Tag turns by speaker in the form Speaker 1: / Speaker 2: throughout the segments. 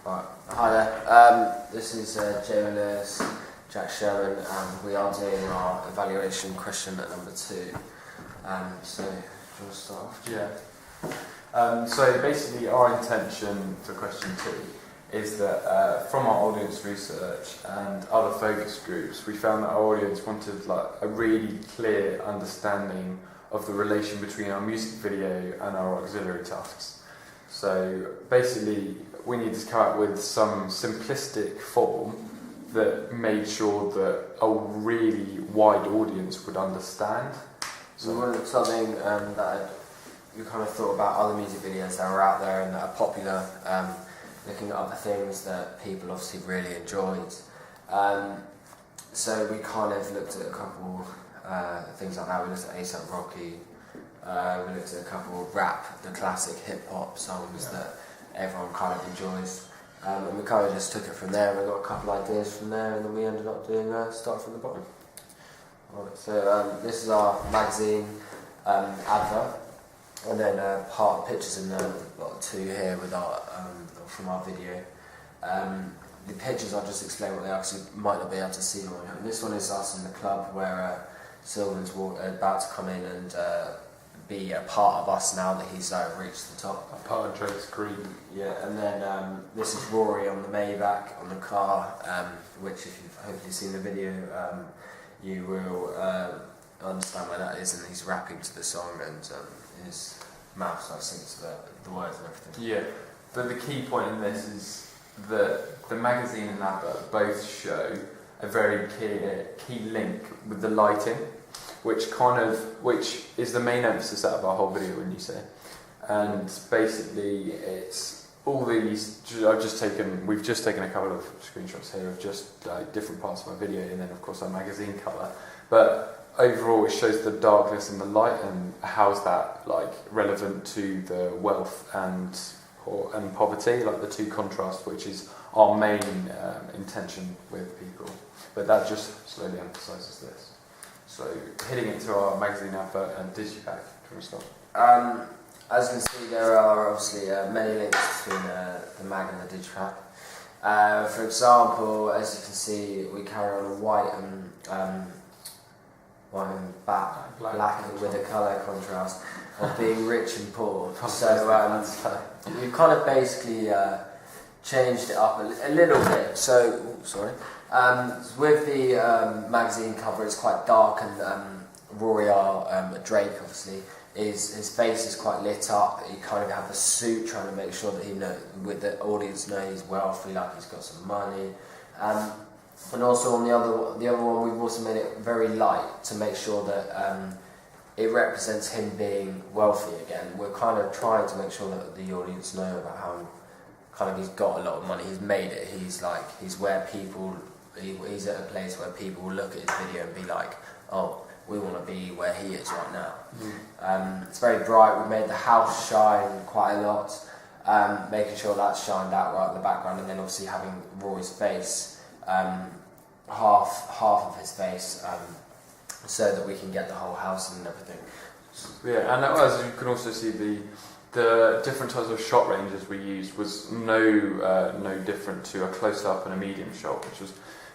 Speaker 1: Right. Hi there. This is Jamie Lewis, Jack Sherman, and we are doing our evaluation question at number 2. So, do you want to start off?
Speaker 2: Yeah. So basically, our intention for question 2 is that from our audience research and other focus groups, we found that our audience wanted a really clear understanding of the relation between our music video and our auxiliary tasks. So basically, we needed to come up with some simplistic form that made sure that a really wide audience would understand.
Speaker 1: So we wanted something that you kind of thought about other music videos that are out there and that are popular, looking at other things that people obviously really enjoyed. So we kind of looked at a couple things like that. We looked at A$AP Rocky. We looked at a couple of rap, the classic hip-hop songs that everyone kind of enjoys. And we kind of just took it from there. We got a couple of ideas from there, and then we ended up doing Start From The Bottom. Alright, so this is our magazine advert, and then part of the pictures in there. We've got 2 here with our from our video. The pictures, I'll just explain what they are because you might not be able to see them. And this one is us in the club where Sylvan's about to come in and be a part of us now that he's reached the top.
Speaker 2: A part of Drake's Creed.
Speaker 1: Yeah, and then this is Rory on the Maybach on the car, which if you've hopefully seen the video, you will understand where that is, and he's rapping to the song and his mouth sings the words and everything.
Speaker 2: Yeah, but the key point in this is that the magazine and advert both show a very key link with the lighting, which is the main emphasis out of our whole video, when you say. And basically, it's all these. We've just taken a couple of screenshots here of just different parts of our video, and then of course our magazine cover. But overall, it shows the darkness and the light, and how's that relevant to the wealth and poverty, the 2 contrasts, which is our main intention with people. But that just slowly emphasises this. So, hitting it to our magazine advert and digipack. Do you want to start?
Speaker 1: As you can see, there are obviously many links between the mag and the digipack. For example, as you can see, we carry on a white and black with a colour contrast of being rich and poor. So we've kind of basically changed it up a little bit. So, with the magazine cover, it's quite dark, and Rory, Drake, obviously, his face is quite lit up. He kind of have a suit, trying to make sure that with the audience know he's wealthy, he's got some money. And also on the other one, we've also made it very light to make sure that it represents him being wealthy again. We're kind of trying to make sure that the audience know about how he's got a lot of money. He's made it. He's where people. He's at a place where people will look at his video and be like, oh, we want to be where he is right now. It's very bright. We made the house shine quite a lot, making sure that's shined out right in the background, and then obviously having Rory's face, half of his face, so that we can get the whole house and everything.
Speaker 2: Yeah, and as you can also see, the different types of shot ranges we used was no different to a close-up and a medium shot, which was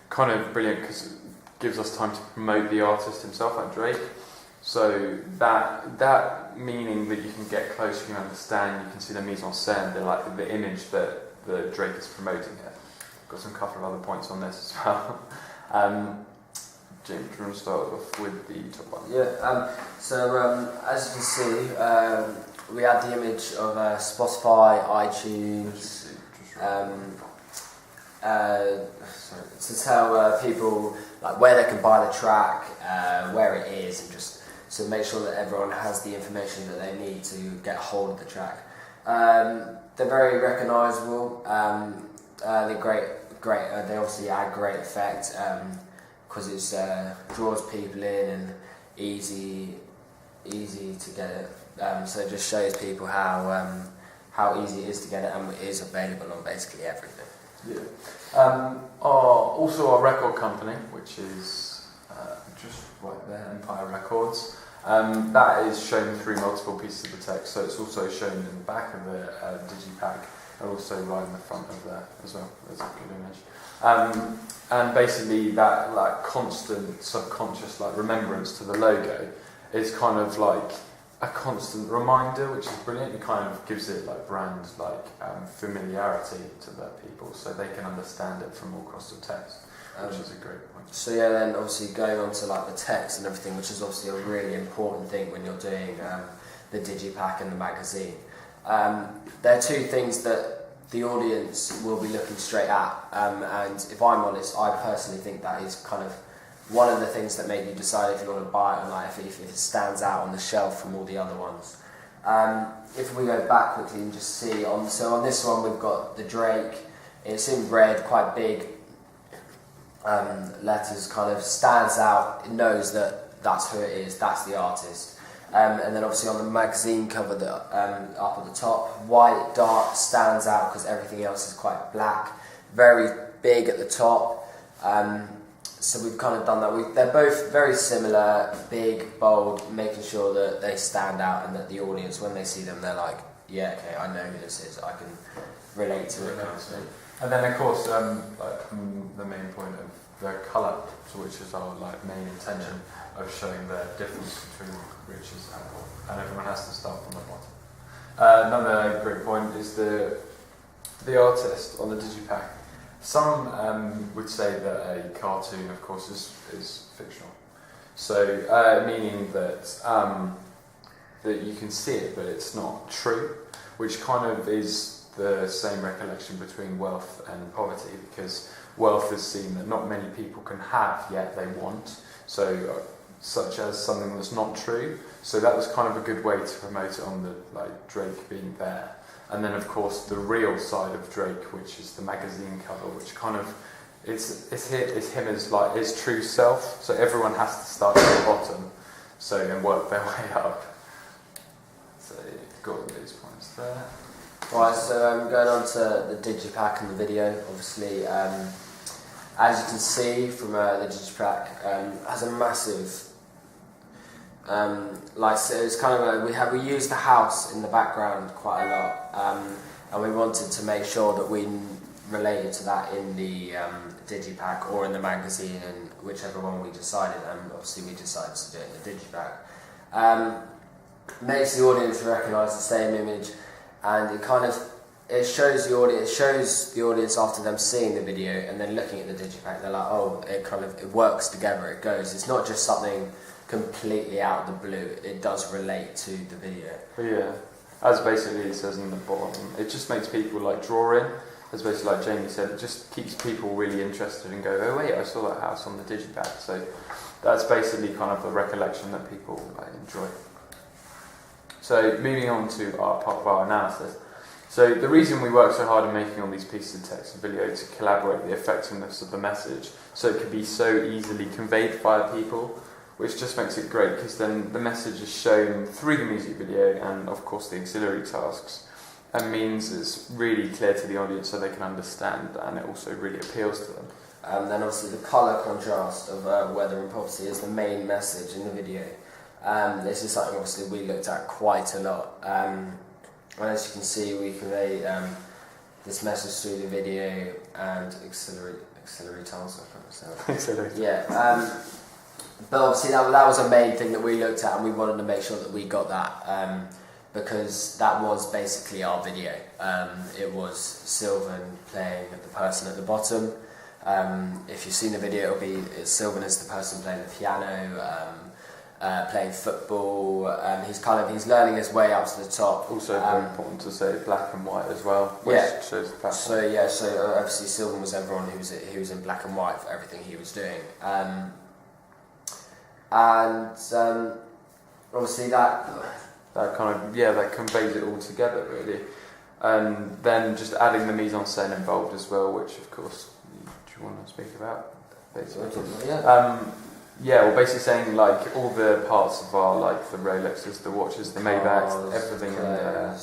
Speaker 2: kind of brilliant because it gives us time to promote the artist himself, like Drake. So that meaning that you can get close, you can understand, you can see the mise en scène, the image that the Drake is promoting here. Got some couple of other points on this as well. Jim, do you want to start off with the top one?
Speaker 1: Yeah. So as you can see, we had the image of Spotify, iTunes, to tell people where they can buy the track, where it is, and just to make sure that everyone has the information that they need to get hold of the track. They're very recognisable. They're great. They obviously add great effect because it draws people in and easy to get it. So it just shows people how easy it is to get it, and it is available on basically everything.
Speaker 2: Yeah. Also our record company, which is just right there, Empire Records. That is shown through multiple pieces of the text, so it's also shown in the back of the digipack. and also right in the front of there as well. There's a good image. And basically that like constant subconscious like remembrance to the logo is kind of like a constant reminder, which is brilliant. It kind of gives it like brand like familiarity to the people, so they can understand it from all across the text, which is a great point.
Speaker 1: So yeah, then obviously going on to like the text and everything, which is obviously a really important thing when you're doing the digipack and the magazine. There are two things that the audience will be looking straight at, and if I'm honest, I personally think that is kind of one of the things that make you decide if you want to buy it or not, if it stands out on the shelf from all the other ones. If we go back quickly and just see, so on this one we've got the Drake, it's in red, quite big letters, kind of stands out, it knows that that's who it is, that's the artist. And then obviously on the magazine cover that up at the top, white, dark, stands out because everything else is quite black, very big at the top. So we've kind of done that. They're both very similar, big, bold, making sure that they stand out and that the audience, when they see them, they're like, yeah, okay, I know who this is, I can relate to it.
Speaker 2: And then of course, the main point of the colour, which is our like main intention of showing the difference between Rich's and Paul, and everyone has to start from the bottom. Another great point is the artist on the digipack. Some would say that a cartoon, of course, is fictional. So meaning that that you can see it, but it's not true, which kind of is the same recollection between wealth and poverty, because wealth is seen that not many people can have, yet they want. So such as something that's not true. So that was kind of a good way to promote it on the like Drake being there. And then of course the real side of Drake, which is the magazine cover, which kind of it's him as like his true self. So everyone has to start at the bottom, so and work their way up. So you've got all these points there.
Speaker 1: Right, so going on to the digipack and the video, obviously, as you can see from the digipack, has a massive, so it's kind of we used the house in the background quite a lot, and we wanted to make sure that we related to that in the digipack or in the magazine, and whichever one we decided, and obviously we decided to do it in the digipack. Makes the audience recognise the same image. And it shows the audience after them seeing the video and then looking at the digipack. They're like, oh, it works together. It goes. It's not just something completely out of the blue. It does relate to the video.
Speaker 2: Yeah, as basically it says in the bottom, it just makes people like draw in. As basically like Jamie said, it just keeps people really interested and go, oh wait, I saw that house on the digipack. So that's basically kind of the recollection that people enjoy. So moving on to our part of our analysis. So the reason we work so hard in making all these pieces of text and video to collaborate the effectiveness of the message, so it can be so easily conveyed via people, which just makes it great because then the message is shown through the music video and of course the auxiliary tasks, and means it's really clear to the audience so they can understand, and it also really appeals to them.
Speaker 1: And then obviously the colour contrast of weather and poverty is the main message in the video. This is something obviously we looked at quite a lot, and as you can see we convey this message through the video and auxiliary tiles. Yeah, but obviously that was a main thing that we looked at, and we wanted to make sure that we got that because that was basically our video. It was Sylvan playing the person at the bottom. If you've seen the video, Sylvan is the person playing the piano. Playing football, he's learning his way up to the top.
Speaker 2: Also very important to say black and white as well, which shows the pattern.
Speaker 1: So obviously Sylvan was everyone who was in black and white for everything he was doing, obviously that
Speaker 2: kind of that conveys it all together really, and then just adding the mise-en-scène involved as well, which of course do you want to speak about basically? Well, basically saying like all the parts of our the Rolexes, the watches, the Maybachs, everything in there,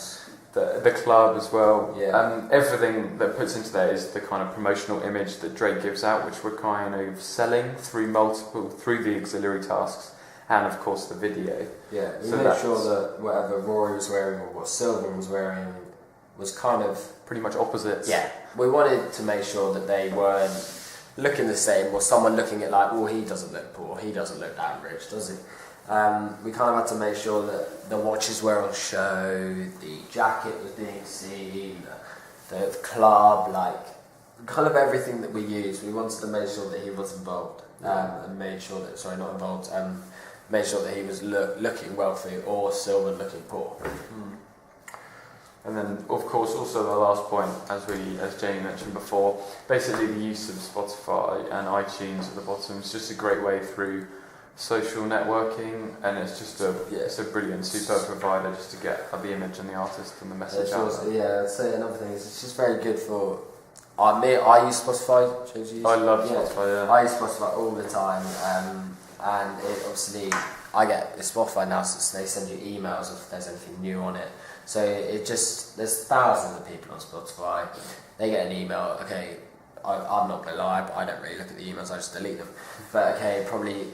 Speaker 2: the club as well. Everything that puts into there is the kind of promotional image that Drake gives out, which we're kind of selling through the auxiliary tasks, and of course the video.
Speaker 1: Yeah, we made sure that whatever Rory was wearing or what Sylvan was wearing was kind of
Speaker 2: pretty much opposites.
Speaker 1: Yeah, we wanted to make sure that they weren't looking the same, or someone looking at like, well, he doesn't look poor, he doesn't look that rich, does he? We kind of had to make sure that the watches were on show, the jacket was being seen, the club, like kind of everything that we used. We wanted to make sure that he was involved, and made sure that made sure that he was looking wealthy or still looking poor.
Speaker 2: And then, of course, also the last point, as Jamie mentioned before, basically the use of Spotify and iTunes at the bottom is just a great way through social networking, and it's just it's a brilliant, superb provider just to get the image and the artist and the message out.
Speaker 1: I'd say another thing is it's just very good for. I use Spotify.
Speaker 2: I love Spotify. Yeah.
Speaker 1: I use Spotify all the time, and it obviously I get Spotify now, so they send you emails if there's anything new on it. So there's thousands of people on Spotify. They get an email. Okay, I'm not gonna lie, but I don't really look at the emails. I just delete them. But okay, probably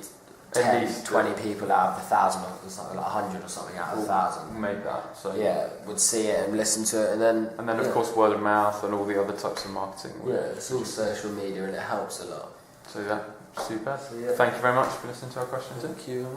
Speaker 1: 10, 20 people out of 1,000 or something, like 100 or something out of 1,000.
Speaker 2: Make that. So
Speaker 1: would see it and listen to it, and then
Speaker 2: of course word of mouth and all the other types of marketing.
Speaker 1: It's all social media, and it helps a lot.
Speaker 2: So super.
Speaker 1: So,
Speaker 2: Thank you very much for listening to our questions.
Speaker 1: Thank you.